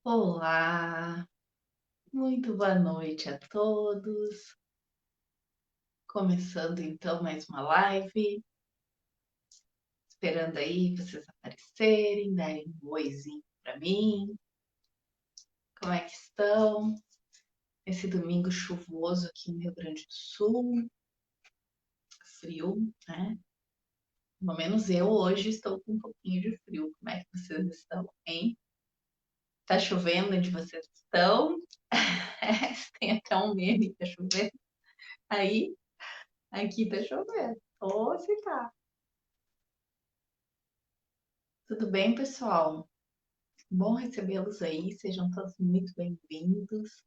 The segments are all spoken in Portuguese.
Olá, muito boa noite a todos. Começando então mais uma live, esperando aí vocês aparecerem, darem um oizinho para mim. Como é que estão? Esse domingo chuvoso aqui no Rio Grande do Sul, frio, né? Pelo menos eu hoje estou com um pouquinho de frio. Como é que vocês estão, hein? Tá chovendo onde vocês estão? Tem até um meme, tá chovendo? Aí, aqui tá chovendo. Ou se tá. Tudo bem, pessoal? Bom recebê-los aí, sejam todos muito bem-vindos.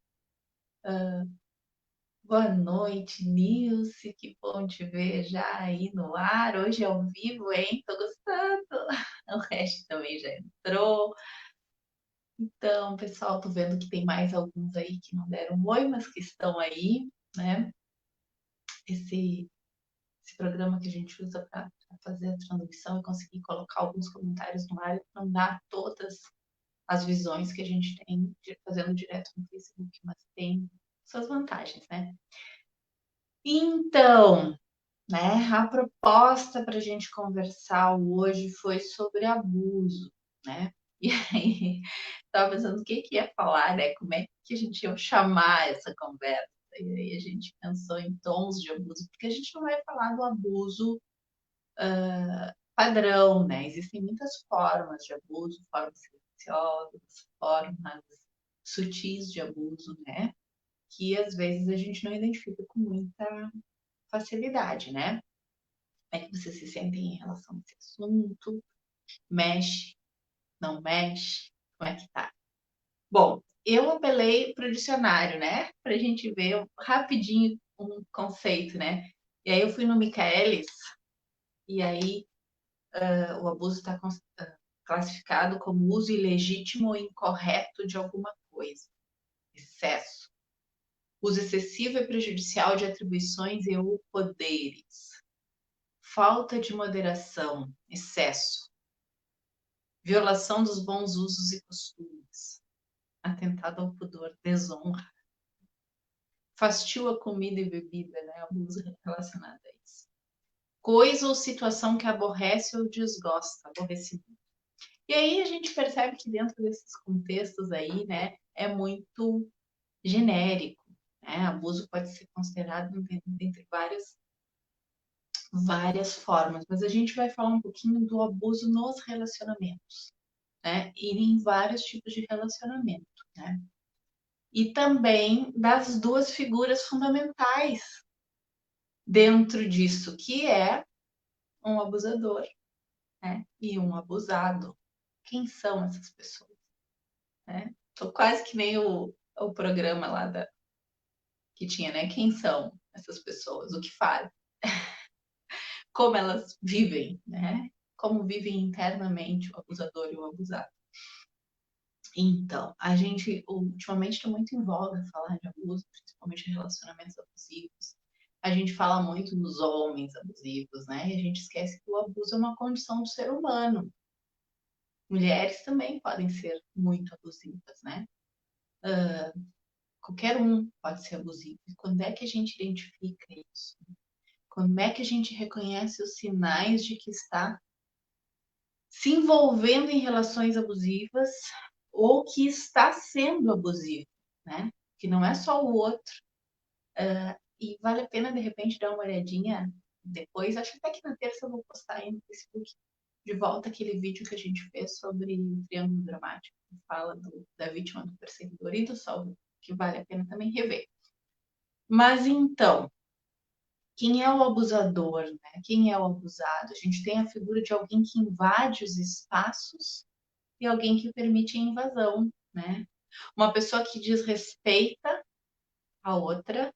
Boa noite, Nilce, que bom te ver já aí no ar. Hoje é ao vivo, hein? Tô gostando. O resto também já entrou. Então, pessoal, tô vendo que tem mais alguns aí que não deram um oi, mas que estão aí, né? Esse, esse programa que a gente usa para fazer a transmissão e conseguir colocar alguns comentários no ar, não dá todas as visões que a gente tem fazendo direto no Facebook, mas tem suas vantagens, né? Então, né, a proposta para a gente conversar hoje foi sobre abuso, né? E aí, estava pensando o que ia falar, né? Como é que a gente ia chamar essa conversa? E aí a gente pensou em tons de abuso, porque a gente não vai falar do abuso padrão, né? Existem muitas formas de abuso, formas silenciosas, formas sutis de abuso, né? Que às vezes a gente não identifica com muita facilidade, né? Como é que vocês se sentem em relação a esse assunto? Mexe? Não mexe? Como é que tá? Bom, eu apelei para o dicionário, né? Para a gente ver rapidinho um conceito, né? E aí eu fui no Michaelis, e aí o abuso está classificado como uso ilegítimo ou incorreto de alguma coisa. Excesso. Uso excessivo e prejudicial de atribuições e ou poderes. Falta de moderação, excesso. Violação dos bons usos e costumes. Atentado ao pudor, desonra. Fastio a comida e bebida, né? Abuso relacionado a isso. Coisa ou situação que aborrece ou desgosta, aborrecimento. E aí a gente percebe que dentro desses contextos aí, né, é muito genérico, né? Abuso pode ser considerado entre várias formas, mas a gente vai falar um pouquinho do abuso nos relacionamentos, né? E em vários tipos de relacionamento, né? E também das duas figuras fundamentais dentro disso, que é um abusador, né? E um abusado. Quem são essas pessoas, né? Tô quase que nem o programa lá que tinha, né? Quem são essas pessoas? O que fazem? Como elas vivem, né? Como vivem internamente o abusador e o abusado. Então, a gente ultimamente está muito em voga falar de abuso, principalmente em relacionamentos abusivos. A gente fala muito dos homens abusivos, né? E a gente esquece que o abuso é uma condição do ser humano. Mulheres também podem ser muito abusivas, né? Qualquer um pode ser abusivo. E quando é que a gente identifica isso? Quando é que a gente reconhece os sinais de que está se envolvendo em relações abusivas ou que está sendo abusivo, né? Que não é só o outro. E vale a pena, de repente, dar uma olhadinha depois. Acho até que na terça eu vou postar aí no Facebook de volta aquele vídeo que a gente fez sobre o triângulo dramático, que fala da vítima, do perseguidor e do salvo, que vale a pena também rever. Mas então, quem é o abusador, né? Quem é o abusado? A gente tem a figura de alguém que invade os espaços e alguém que permite a invasão, né? Uma pessoa que desrespeita a outra,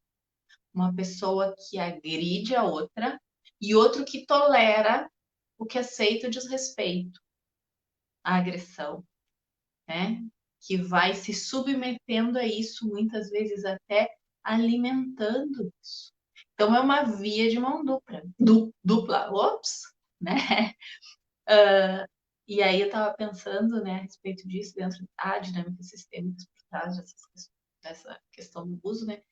uma pessoa que agride a outra e outro que tolera o que aceita o desrespeito, a agressão, né? Que vai se submetendo a isso, muitas vezes até alimentando isso. Então é uma via de mão dupla, ops, né? E aí eu estava pensando, né, a respeito disso, dentro da dinâmica sistêmica por trás dessa questão do abuso, né?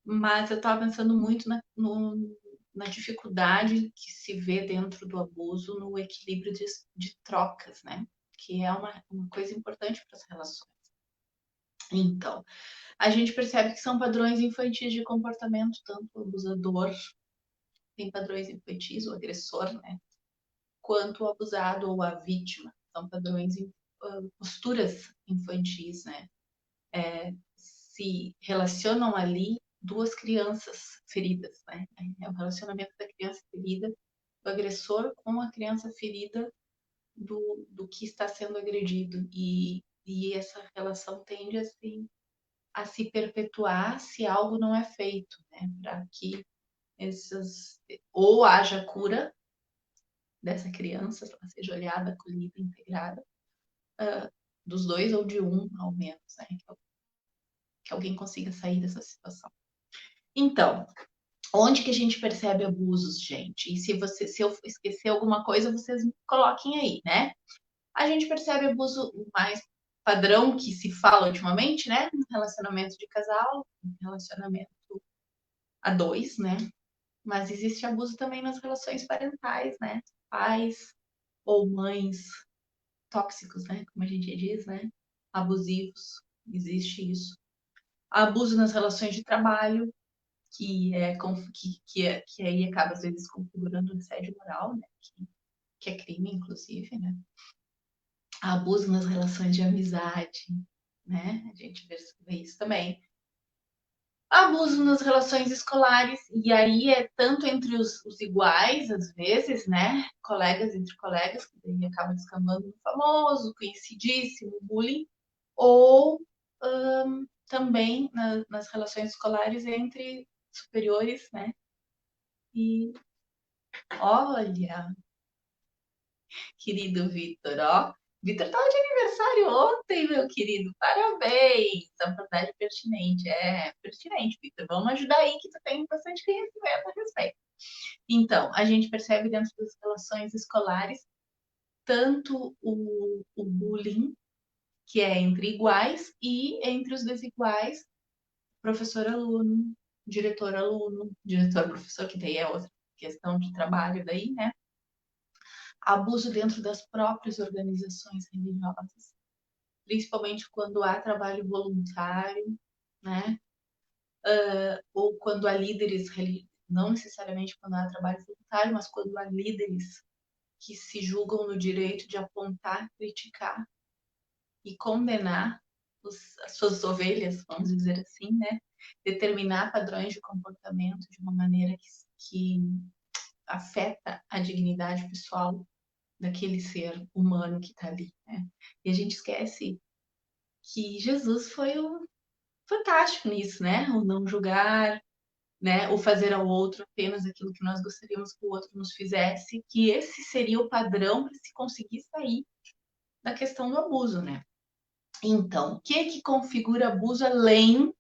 Mas eu estava pensando muito na dificuldade que se vê dentro do abuso no equilíbrio de trocas, né? Que é uma coisa importante para as relações. Então, a gente percebe que são padrões infantis de comportamento, tanto o abusador tem padrões infantis, o agressor, né? Quanto o abusado ou a vítima. São padrões, posturas infantis, né? Se relacionam ali duas crianças feridas, né? É o relacionamento da criança ferida, do agressor com a criança ferida do que está sendo agredido. E essa relação tende a se perpetuar se algo não é feito, né? Para que ou haja cura dessa criança, ela seja olhada, acolhida, integrada, dos dois ou de um, ao menos, né? Que alguém consiga sair dessa situação. Então, onde que a gente percebe abusos, gente? E se eu esquecer alguma coisa, vocês me coloquem aí, né? A gente percebe abuso mais padrão que se fala ultimamente, né? No relacionamento de casal, no relacionamento a dois, né? Mas existe abuso também nas relações parentais, né? Pais ou mães tóxicos, né? Como a gente diz, né? Abusivos. Existe isso. Abuso nas relações de trabalho, que aí acaba às vezes configurando um assédio moral, né? Que é crime, inclusive, né? Abuso nas relações de amizade, né? A gente vê isso também. Abuso nas relações escolares, e aí é tanto entre os iguais, às vezes, né? Colegas entre colegas, que daí acaba descambando no famoso, conhecidíssimo bullying, ou também nas relações escolares entre superiores, né? E olha, querido Vitor, ó. Vitor estava de aniversário ontem, meu querido. Parabéns! É uma verdade pertinente. É pertinente, Vitor. Vamos ajudar aí que tu tem bastante conhecimento a respeito. Então, a gente percebe dentro das relações escolares tanto o bullying, que é entre iguais, e entre os desiguais, professor-aluno, diretor-aluno, diretor-professor, que daí é outra questão de trabalho daí, né? Abuso dentro das próprias organizações religiosas, principalmente quando há trabalho voluntário, né? Ou quando há líderes religiosos, não necessariamente quando há trabalho voluntário, mas quando há líderes que se julgam no direito de apontar, criticar e condenar as suas ovelhas, vamos dizer assim, né? Determinar padrões de comportamento de uma maneira que afeta a dignidade pessoal daquele ser humano que está ali, né? E a gente esquece que Jesus foi o fantástico nisso, né? O não julgar, né? O fazer ao outro apenas aquilo que nós gostaríamos que o outro nos fizesse, que esse seria o padrão para se conseguir sair da questão do abuso, né? Então, o que configura abuso além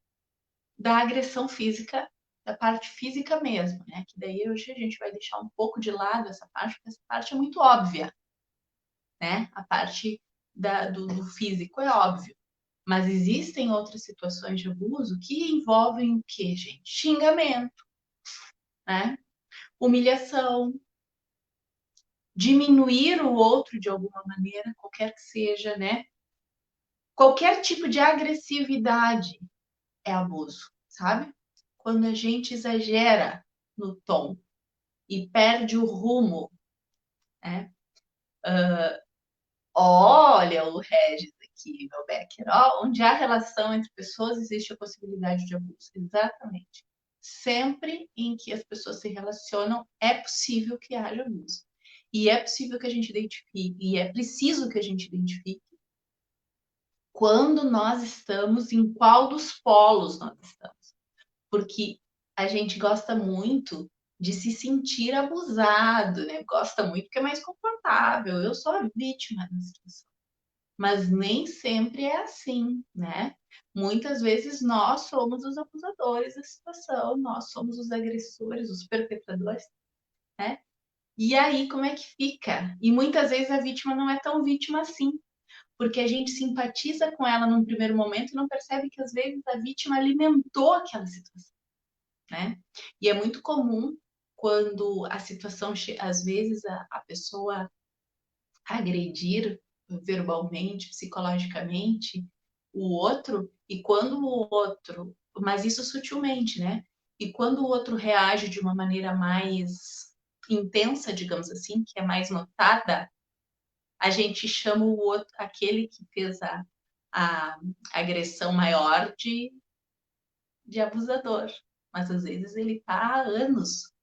da agressão física, da parte física mesmo, né? Que daí hoje a gente vai deixar um pouco de lado essa parte, porque essa parte é muito óbvia, né? A parte do físico é óbvio. Mas existem outras situações de abuso que envolvem o quê, gente? Xingamento, né? Humilhação, diminuir o outro de alguma maneira, qualquer que seja, né? Qualquer tipo de agressividade é abuso, sabe? Quando a gente exagera no tom e perde o rumo, né? Olha o Regis aqui, meu Becker. Ó, onde há relação entre pessoas, existe a possibilidade de abuso. Exatamente. Sempre em que as pessoas se relacionam, é possível que haja abuso. E é possível que a gente identifique, e é preciso que a gente identifique quando nós estamos, em qual dos polos nós estamos. Porque a gente gosta muito de se sentir abusado, né? Gosta muito porque é mais confortável. Eu sou a vítima da situação. Mas nem sempre é assim, né? Muitas vezes nós somos os abusadores da situação, nós somos os agressores, os perpetradores, né? E aí, como é que fica? E muitas vezes a vítima não é tão vítima assim, porque a gente simpatiza com ela num primeiro momento e não percebe que às vezes a vítima alimentou aquela situação, né? E é muito comum quando a situação, às vezes a pessoa agredir verbalmente, psicologicamente o outro, e quando o outro, mas isso sutilmente, né? E quando o outro reage de uma maneira mais intensa, digamos assim, que é mais notada, a gente chama o outro, aquele que fez a agressão maior de abusador. Mas às vezes ele está há anos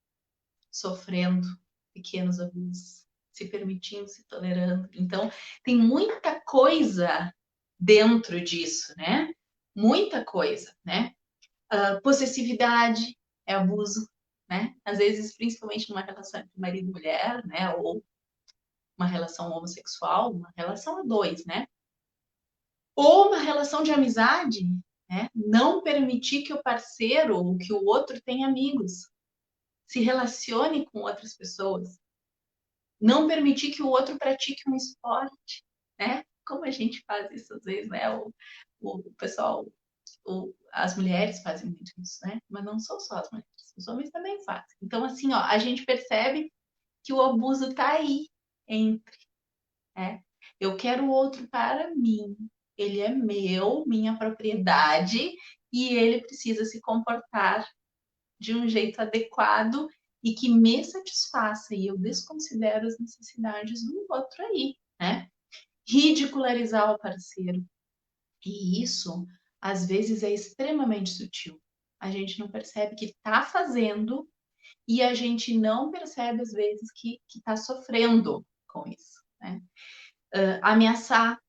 sofrendo pequenos abusos, se permitindo, se tolerando. Então, tem muita coisa dentro disso, né? Muita coisa, né? Possessividade é abuso, né? Às vezes, principalmente numa relação entre marido e mulher, né? Ou uma relação homossexual, uma relação a dois, né? Ou uma relação de amizade, né? Não permitir que o parceiro ou que o outro tenha amigos, se relacione com outras pessoas, não permitir que o outro pratique um esporte, né? Como a gente faz isso às vezes, né? O pessoal, as mulheres fazem muito isso, né? Mas não são só as mulheres, os homens também fazem. Então, assim, ó, a gente percebe que o abuso tá aí entre, né? Eu quero o outro para mim, ele é meu, minha propriedade, e ele precisa se comportar de um jeito adequado e que me satisfaça, e eu desconsidero as necessidades do outro aí, né? Ridicularizar o parceiro. E isso, às vezes, é extremamente sutil. A gente não percebe que está fazendo e a gente não percebe, às vezes, que está sofrendo com isso, né? Ameaçar,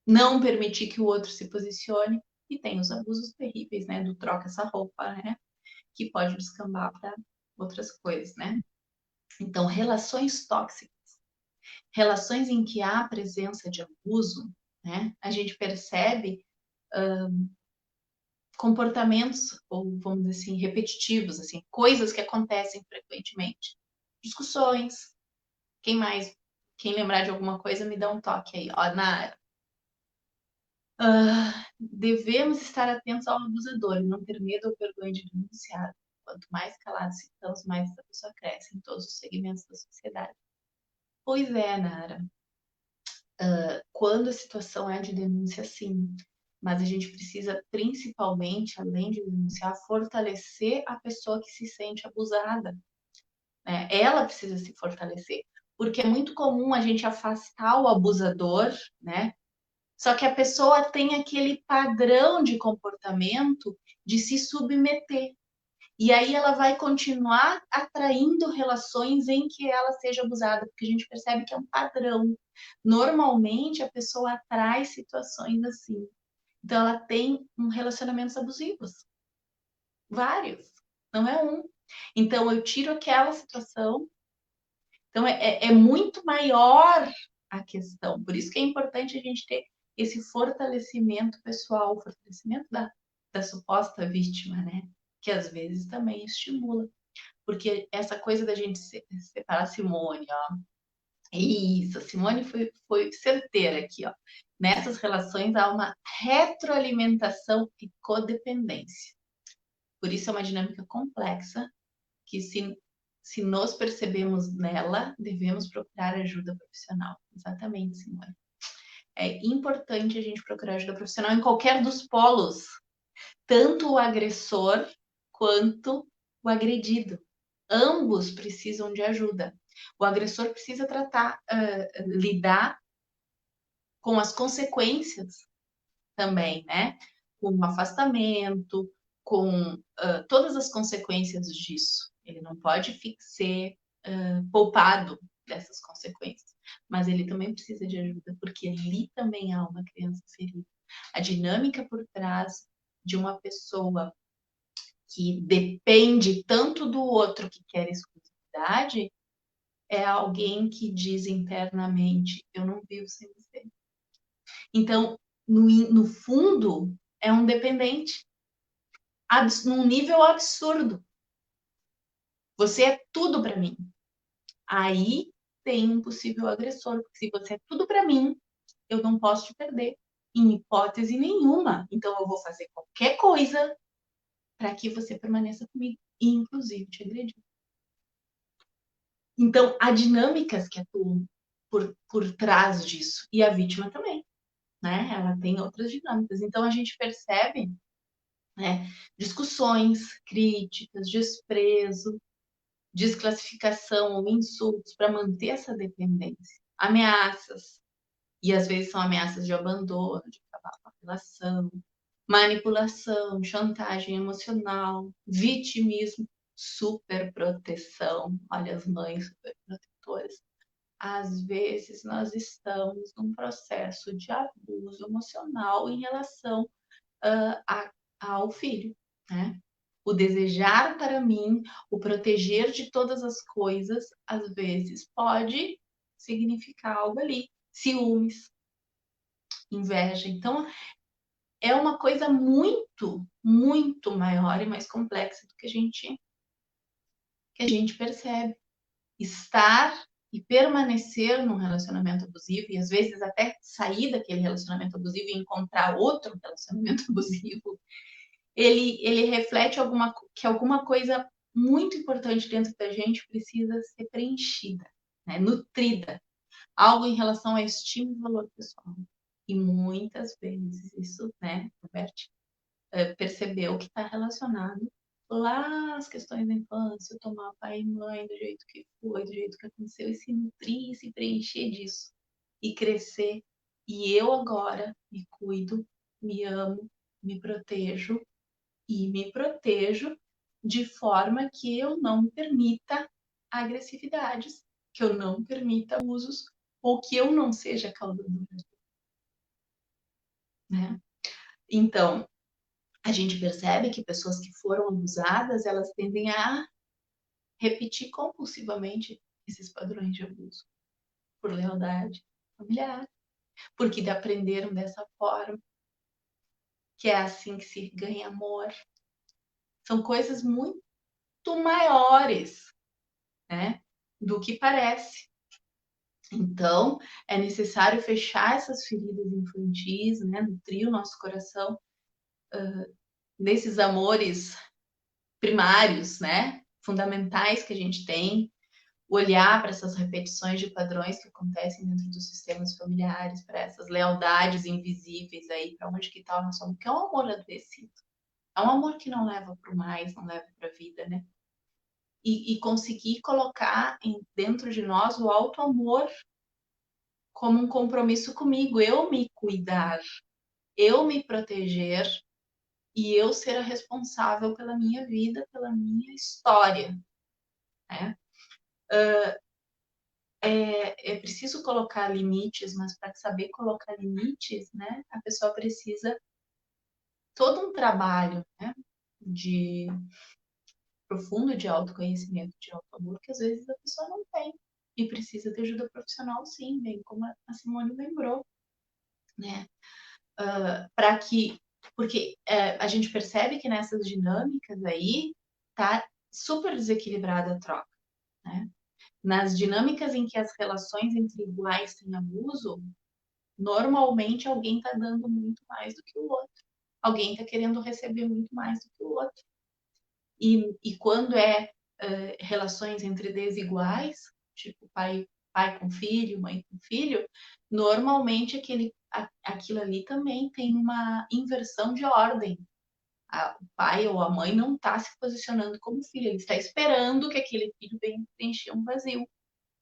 não permitir que o outro se posicione, e tem os abusos terríveis, né? Do troca essa roupa, né? Que pode descambar para outras coisas, né? Então, relações tóxicas, relações em que há presença de abuso, né? A gente percebe comportamentos, ou vamos dizer assim, repetitivos, assim, coisas que acontecem frequentemente. Discussões. Quem mais? Quem lembrar de alguma coisa, me dá um toque aí. Ó, Nara. Devemos estar atentos ao abusador e não ter medo ou vergonha de denunciar. Quanto mais calados ficamos, mais essa pessoa cresce em todos os segmentos da sociedade. Pois é, Nara. Quando a situação é de denúncia, sim. Mas a gente precisa, principalmente, além de denunciar, fortalecer a pessoa que se sente abusada, né? Ela precisa se fortalecer. Porque é muito comum a gente afastar o abusador, né? Só que a pessoa tem aquele padrão de comportamento de se submeter. E aí ela vai continuar atraindo relações em que ela seja abusada, porque a gente percebe que é um padrão. Normalmente a pessoa atrai situações assim. Então ela tem relacionamentos abusivos, vários, não é um. Então eu tiro aquela situação. Então é muito maior a questão. Por isso que é importante a gente ter esse fortalecimento pessoal, o fortalecimento da suposta vítima, né? Que às vezes também estimula. Porque essa coisa da gente separar a Simone, ó. Isso, a Simone foi certeira aqui, ó. Nessas relações há uma retroalimentação e codependência. Por isso é uma dinâmica complexa que se nos percebemos nela, devemos procurar ajuda profissional. Exatamente, Simone. É importante a gente procurar ajuda profissional em qualquer dos polos, tanto o agressor quanto o agredido. Ambos precisam de ajuda. O agressor precisa lidar com as consequências também, né? Com o afastamento, com todas as consequências disso. Ele não pode ser poupado dessas consequências, mas ele também precisa de ajuda, porque ali também há uma criança ferida. A dinâmica por trás de uma pessoa que depende tanto do outro que quer exclusividade é alguém que diz internamente: eu não vivo sem você. Então, no fundo, é um dependente, num nível absurdo. Você é tudo para mim. Aí tem um possível agressor, porque se você é tudo para mim, eu não posso te perder, em hipótese nenhuma. Então eu vou fazer qualquer coisa para que você permaneça comigo, inclusive te agredir. Então, há dinâmicas que atuam por trás disso. E a vítima também, né? Ela tem outras dinâmicas. Então, a gente percebe, né, discussões, críticas, desprezo, desclassificação ou insultos para manter essa dependência. Ameaças, e às vezes são ameaças de abandono, de acabar com a relação, manipulação, chantagem emocional, vitimismo, superproteção. Olha as mães superprotetoras. Às vezes nós estamos num processo de abuso emocional em relação ao filho, né? O desejar para mim, o proteger de todas as coisas, às vezes pode significar algo ali, ciúmes, inveja. Então, é uma coisa muito, muito maior e mais complexa do que a gente percebe. Estar e permanecer num relacionamento abusivo, e às vezes até sair daquele relacionamento abusivo e encontrar outro relacionamento abusivo, ele reflete que alguma coisa muito importante dentro da gente precisa ser preenchida, né? Nutrida. Algo em relação a estima e valor pessoal. E muitas vezes isso, né, Roberto, percebeu que está relacionado lá às questões da infância, tomar pai e mãe do jeito que foi, do jeito que aconteceu, e se nutrir, se preencher disso, e crescer. E eu agora me cuido, me amo, me protejo, e me protejo de forma que eu não permita agressividades, que eu não permita abusos, ou que eu não seja causadora, né? Então, a gente percebe que pessoas que foram abusadas, elas tendem a repetir compulsivamente esses padrões de abuso por lealdade familiar, porque aprenderam dessa forma, que é assim que se ganha amor. São coisas muito maiores, né, do que parece. Então, é necessário fechar essas feridas infantis, né, nutrir o nosso coração desses amores primários, né, fundamentais que a gente tem, olhar para essas repetições de padrões que acontecem dentro dos sistemas familiares, para essas lealdades invisíveis aí, para onde que está o nosso amor, que é um amor adoecido. É um amor que não leva para o mais, não leva para a vida, né? E conseguir colocar dentro de nós o alto amor como um compromisso comigo, eu me cuidar, eu me proteger e eu ser a responsável pela minha vida, pela minha história, né? É preciso colocar limites, mas para saber colocar limites, né, a pessoa precisa todo um trabalho, né, de profundo de autoconhecimento, de autoamor, que às vezes a pessoa não tem e precisa de ajuda profissional, sim, bem como a Simone lembrou, né, para que, porque a gente percebe que nessas dinâmicas aí tá super desequilibrada a troca, né? Nas dinâmicas em que as relações entre iguais têm abuso, normalmente alguém está dando muito mais do que o outro. Alguém está querendo receber muito mais do que o outro. E quando relações entre desiguais, tipo pai com filho, mãe com filho, normalmente aquilo ali também tem uma inversão de ordem. O pai ou a mãe não está se posicionando como filho, ele está esperando que aquele filho venha preencher um vazio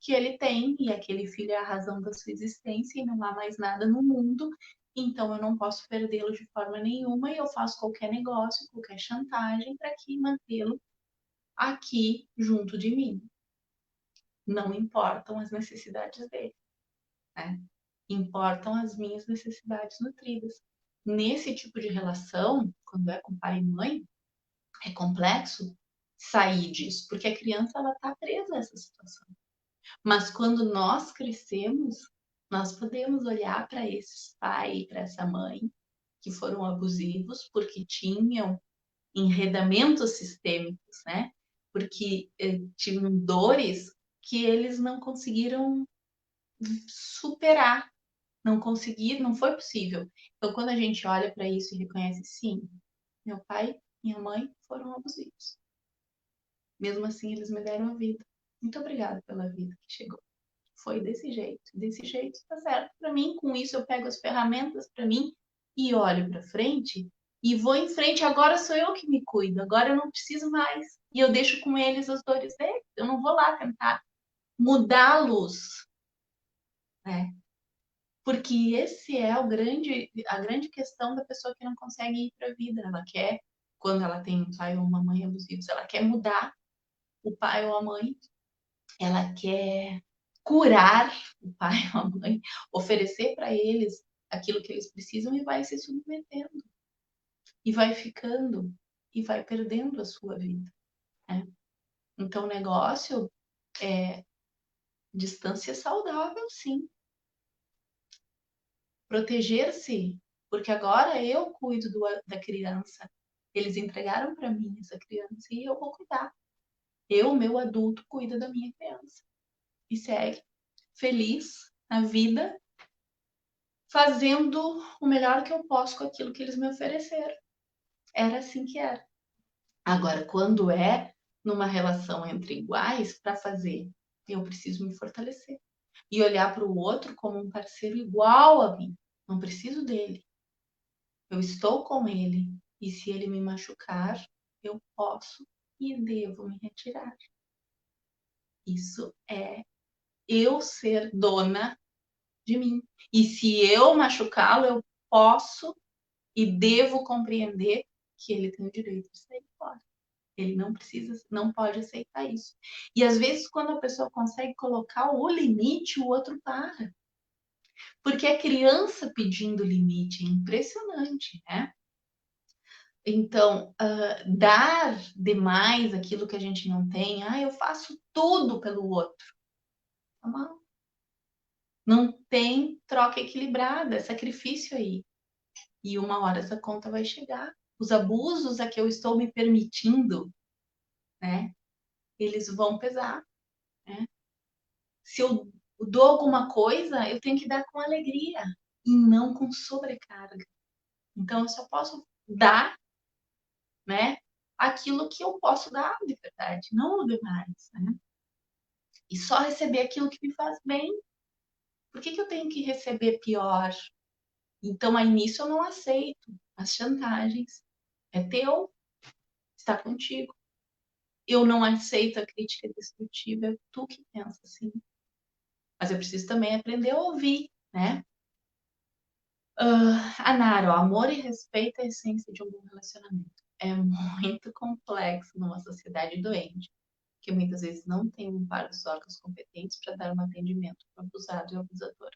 que ele tem, e aquele filho é a razão da sua existência e não há mais nada no mundo, então eu não posso perdê-lo de forma nenhuma e eu faço qualquer negócio, qualquer chantagem para que mantê-lo aqui junto de mim. Não importam as necessidades dele, né? Importam as minhas necessidades nutridas. Nesse tipo de relação, quando é com pai e mãe, é complexo sair disso, porque a criança ela está presa a essa situação. Mas quando nós crescemos, nós podemos olhar para esse pai e para essa mãe que foram abusivos porque tinham enredamentos sistêmicos, né? Porque tinham dores que eles não conseguiram superar, não conseguiram, não foi possível. Então, quando a gente olha para isso e reconhece, sim, meu pai, minha mãe foram abusivos. Mesmo assim, eles me deram a vida. Muito obrigada pela vida que chegou. Foi desse jeito tá certo para mim. Com isso, eu pego as ferramentas para mim e olho para frente e vou em frente. Agora sou eu que me cuido, agora eu não preciso mais. E eu deixo com eles as dores deles. Eu não vou lá tentar mudá-los, né? Porque esse é a grande questão da pessoa que não consegue ir para a vida. Ela quer, quando ela tem um pai ou uma mãe abusivos, ela quer mudar o pai ou a mãe, ela quer curar o pai ou a mãe, oferecer para eles aquilo que eles precisam e vai se submetendo, e vai ficando, e vai perdendo a sua vida, né? Então, o negócio é distância saudável, sim. Proteger-se, porque agora eu cuido da criança. Eles entregaram para mim essa criança e eu vou cuidar. Eu, meu adulto, cuido da minha criança. E segue feliz na vida, fazendo o melhor que eu posso com aquilo que eles me ofereceram. Era assim que era. Agora, quando é numa relação entre iguais, para fazer, eu preciso me fortalecer e olhar para o outro como um parceiro igual a mim. Não preciso dele. Eu estou com ele. E se ele me machucar, eu posso e devo me retirar. Isso é eu ser dona de mim. E se eu machucá-lo, eu posso e devo compreender que ele tem o direito de sair fora. Ele não precisa, não pode aceitar isso. E às vezes, quando a pessoa consegue colocar o limite, o outro para. Porque a criança pedindo limite é impressionante, né? Então, dar demais aquilo que a gente não tem, eu faço tudo pelo outro. Tá mal. Não tem troca equilibrada, é sacrifício aí. E uma hora essa conta vai chegar. Os abusos a que eu estou me permitindo, né? Eles vão pesar, né? Se eu dou alguma coisa, eu tenho que dar com alegria e não com sobrecarga. Então, eu só posso dar, né? Aquilo que eu posso dar de verdade, não o demais, né? E só receber aquilo que me faz bem. Por que eu tenho que receber pior? Então, aí nisso eu não aceito as chantagens. É teu, está contigo. Eu não aceito a crítica destrutiva, é tu que pensa assim. Mas eu preciso também aprender a ouvir, né? Anara, amor e respeito é a essência de um bom relacionamento. É muito complexo numa sociedade doente, que muitas vezes não tem um par dos órgãos competentes para dar um atendimento para o abusado e abusador.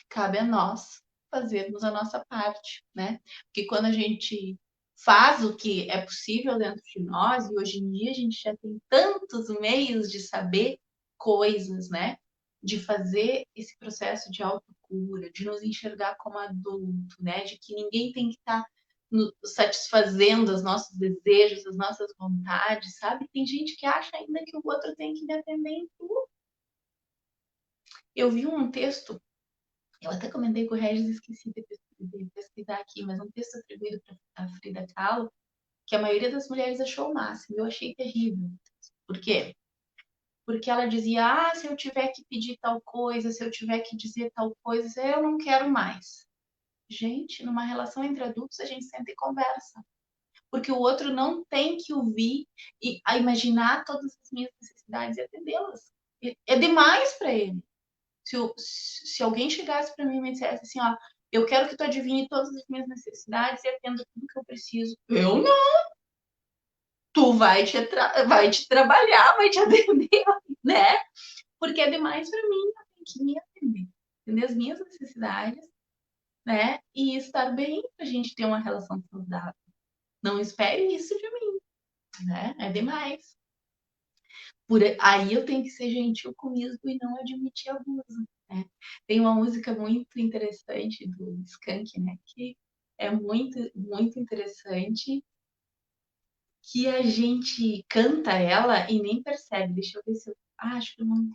Cabe a nós fazermos a nossa parte, né? Porque quando a gente faz o que é possível dentro de nós, e hoje em dia a gente já tem tantos meios de saber coisas, né? De fazer esse processo de autocura, de nos enxergar como adulto, né? De que ninguém tem que estar satisfazendo os nossos desejos, as nossas vontades, sabe? Tem gente que acha ainda que o outro tem que me atender em tudo. Eu vi um texto, eu até comentei com o Regis, esqueci de pesquisar aqui, mas um texto atribuído para a Frida Kahlo, que a maioria das mulheres achou o máximo. Eu achei terrível. Por quê? Porque ela dizia, se eu tiver que pedir tal coisa, se eu tiver que dizer tal coisa, eu não quero mais. Gente, numa relação entre adultos, a gente senta e conversa. Porque o outro não tem que ouvir e a imaginar todas as minhas necessidades e atendê-las. É demais para ele. Se alguém chegasse para mim e me dissesse assim, eu quero que tu adivinhe todas as minhas necessidades e atenda tudo que eu preciso. Eu não. Tu vai te trabalhar, vai te atender, né? Porque é demais para mim, eu tenho que me atender as minhas necessidades, né? E estar bem pra gente ter uma relação saudável. Não espere isso de mim, né? É demais. Aí eu tenho que ser gentil comigo e não admitir abuso, né? Tem uma música muito interessante do Skank, né? Que é muito, muito interessante, que a gente canta ela e nem percebe. Deixa eu ver se eu. Acho que não.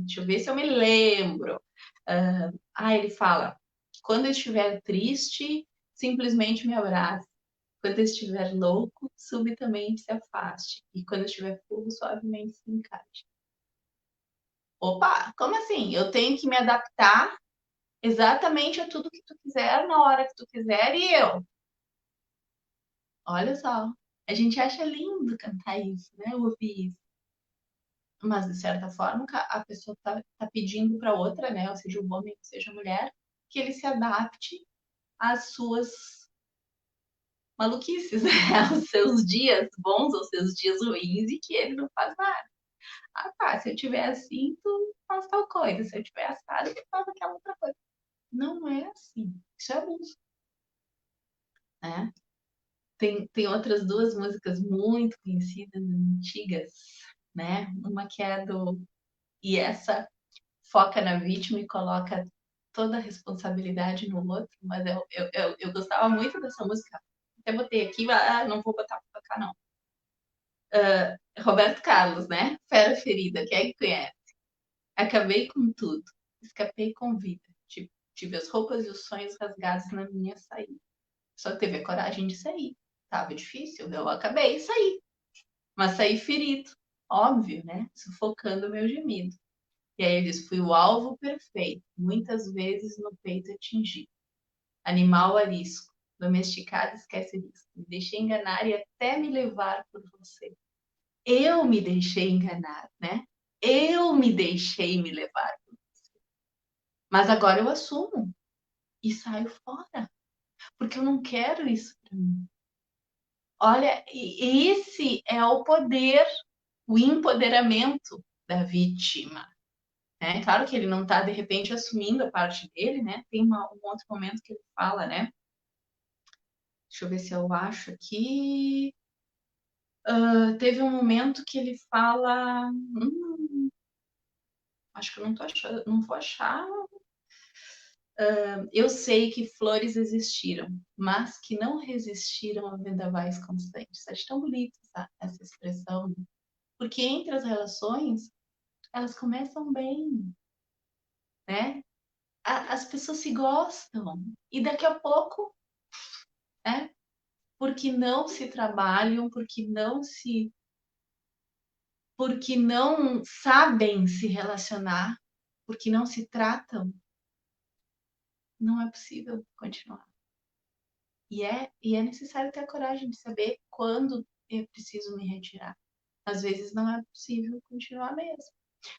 Deixa eu ver se eu me lembro. Ele fala: quando eu estiver triste, simplesmente me abrace. Quando eu estiver louco, subitamente se afaste. E quando eu estiver fogo, suavemente se encaixe. Opa, como assim? Eu tenho que me adaptar exatamente a tudo que tu quiser, na hora que tu quiser, e eu. Olha só. A gente acha lindo cantar isso, né? Ouvir isso. Mas, de certa forma, a pessoa tá pedindo para outra, né? Ou seja, o homem, ou seja, a mulher, que ele se adapte às suas maluquices, né? Aos seus dias bons, aos seus dias ruins, e que ele não faz nada. Ah, tá, se eu tiver assim, tu faz tal coisa. Se eu tiver assado, tu faz aquela outra coisa. Não é assim. Isso é abuso, né? Tem outras duas músicas muito conhecidas, antigas, né? Uma que é do... E essa foca na vítima e coloca toda a responsabilidade no outro, mas eu gostava muito dessa música. Até botei aqui, mas não vou botar pra tocar, não. Roberto Carlos, né? Fera Ferida, quem é que conhece? Acabei com tudo, escapei com vida. Tive as roupas e os sonhos rasgados na minha saída. Só teve a coragem de sair. Tava difícil, eu acabei e saí. Mas saí ferido, óbvio, né? Sufocando o meu gemido. E aí ele diz: fui o alvo perfeito, muitas vezes no peito atingido. Animal arisco, domesticado esquece disso. Me deixei enganar e até me levar por você. Eu me deixei enganar, né? Eu me deixei me levar por você. Mas agora eu assumo e saio fora, porque eu não quero isso para mim. Olha, esse é o poder, o empoderamento da vítima. Né? Claro que ele não está, de repente, assumindo a parte dele, né? Tem um outro momento que ele fala, né? Deixa eu ver se eu acho aqui. Teve um momento que ele fala. Acho que eu não tô achando, não vou achar. Eu sei que flores existiram, mas que não resistiram a vendavais constantes. Acho tão bonito essa expressão, né? Porque entre as relações, elas começam bem, né? As pessoas se gostam e daqui a pouco, né? Porque não se trabalham, porque não sabem se relacionar, porque não se tratam, não é possível continuar. E é necessário ter a coragem de saber quando eu preciso me retirar. Às vezes não é possível continuar mesmo.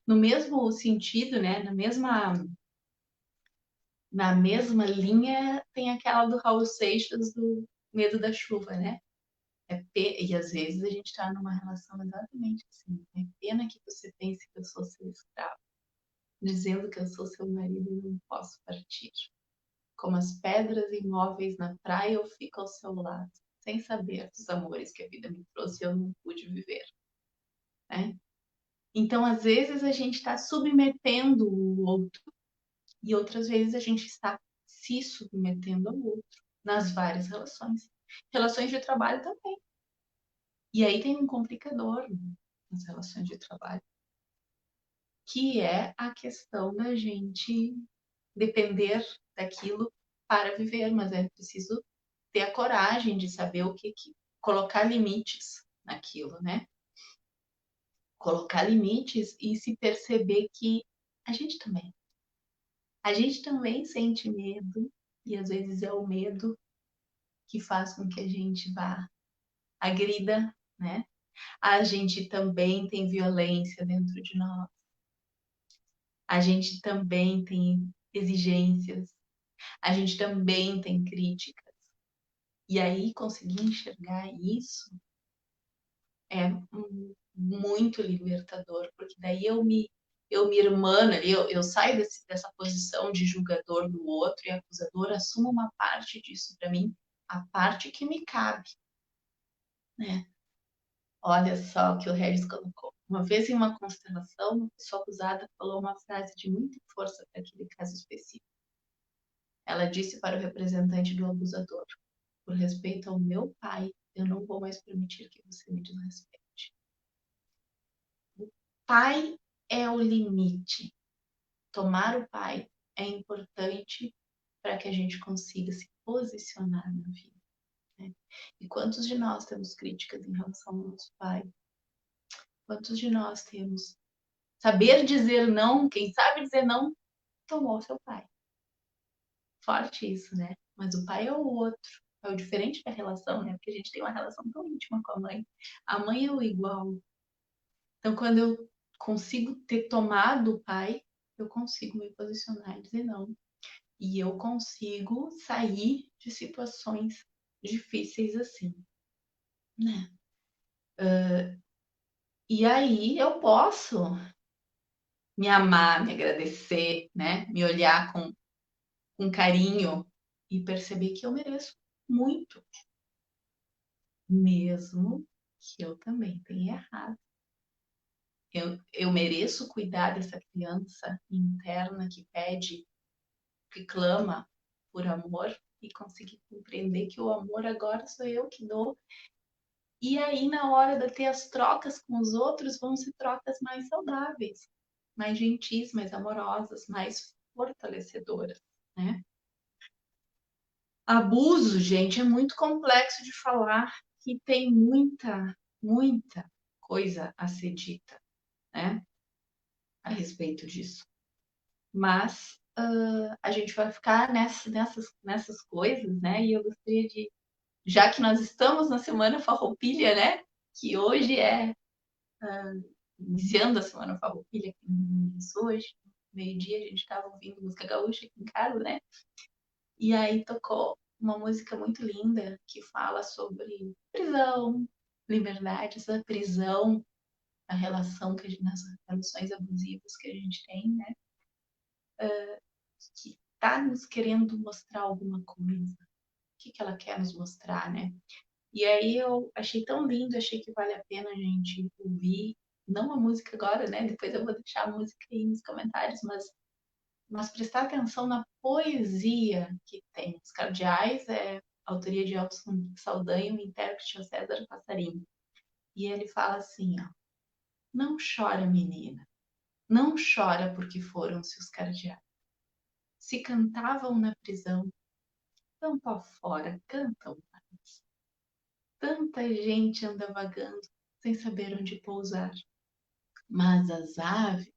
No mesmo sentido, né? Na mesma linha tem aquela do Raul Seixas do Medo da Chuva, né? E às vezes a gente está numa relação exatamente assim. É pena que você pense que eu sou seu escravo, dizendo que eu sou seu marido e não posso partir. Como as pedras imóveis na praia, eu fico ao seu lado, sem saber dos amores que a vida me trouxe e eu não pude viver, né? Então, às vezes a gente está submetendo o outro e outras vezes a gente está se submetendo ao outro nas várias relações. Relações de trabalho também. E aí tem um complicador, né, nas relações de trabalho, que é a questão da gente depender daquilo para viver, mas é preciso ter a coragem de saber colocar limites naquilo, né? Colocar limites e se perceber que a gente também. A gente também sente medo, e às vezes é o medo que faz com que a gente vá agrida, né? A gente também tem violência dentro de nós. A gente também tem exigências. A gente também tem críticas. E aí conseguir enxergar isso é muito libertador, porque daí eu me irmano ali, eu saio dessa posição de julgador do outro e acusador, assumo uma parte disso para mim, a parte que me cabe, né? Olha só o que o Regis colocou. Uma vez em uma constelação, uma pessoa acusada falou uma frase de muita força para aquele caso específico. Ela disse para o representante do abusador: por respeito ao meu pai, eu não vou mais permitir que você me desrespeite. O pai é o limite. Tomar o pai é importante para que a gente consiga se posicionar na vida, né? E quantos de nós temos críticas em relação ao nosso pai? Quantos de nós temos saber dizer não? Quem sabe dizer não tomou seu pai. Forte isso, né? Mas o pai é o outro, é o diferente da relação, né? Porque a gente tem uma relação tão íntima com a mãe. A mãe é o igual. Então, quando eu consigo ter tomado o pai, eu consigo me posicionar e dizer não. E eu consigo sair de situações difíceis assim, né? E aí eu posso me amar, me agradecer, né? Me olhar com carinho e perceber que eu mereço muito, mesmo que eu também tenha errado. Eu mereço cuidar dessa criança interna que pede, que clama por amor e conseguir compreender que o amor agora sou eu que dou. E aí, na hora de ter as trocas com os outros, vão ser trocas mais saudáveis, mais gentis, mais amorosas, mais fortalecedoras, né? Abuso, gente, é muito complexo de falar e tem muita coisa a ser dita, né, a respeito disso. Mas a gente vai ficar nessas coisas, né? E eu gostaria de, já que nós estamos na Semana Farroupilha, né? Que hoje é iniciando a Semana Farroupilha aqui no Sul, hoje, meio-dia, a gente estava ouvindo música gaúcha aqui em casa, né? E aí tocou uma música muito linda que fala sobre prisão, liberdade, essa prisão, a relação que nas relações abusivas que a gente tem, né? Que tá nos querendo mostrar alguma coisa. O que ela quer nos mostrar, né? E aí eu achei tão lindo, achei que vale a pena a gente ouvir, não a música agora, né? Depois eu vou deixar a música aí nos comentários, mas prestar atenção na poesia que tem. Os Cardeais é autoria de Elton Saldanha, intérprete é o César Passarinho. E ele fala assim, ó: não chora, menina, não chora porque foram-se os cardeais. Se cantavam na prisão, campo afora cantam mais. Tanta gente anda vagando sem saber onde pousar. Mas as aves,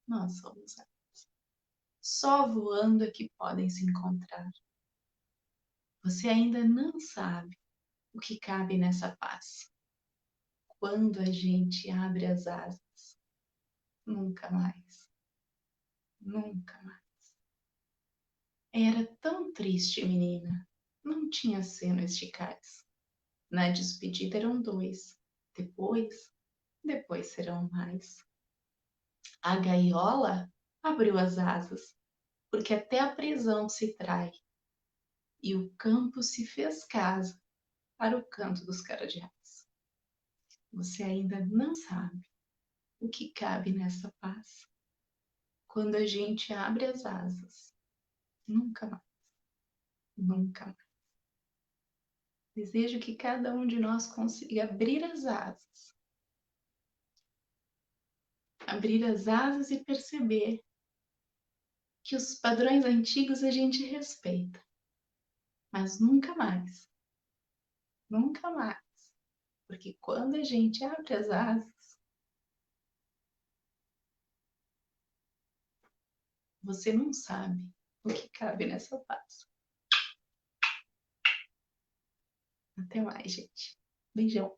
nós somos aves. Só voando é que podem se encontrar. Você ainda não sabe o que cabe nessa paz. Quando a gente abre as asas, nunca mais, nunca mais. Era tão triste, menina. Não tinha cena este cais. Na despedida eram dois. Depois serão mais. A gaiola abriu as asas, porque até a prisão se trai. E o campo se fez casa para o canto dos cardeais. Você ainda não sabe o que cabe nessa paz. Quando a gente abre as asas, nunca mais, nunca mais. Desejo que cada um de nós consiga abrir as asas e perceber que os padrões antigos a gente respeita, mas nunca mais, nunca mais. Porque quando a gente abre as asas, você não sabe o que cabe nessa paz. Até mais, gente. Beijão.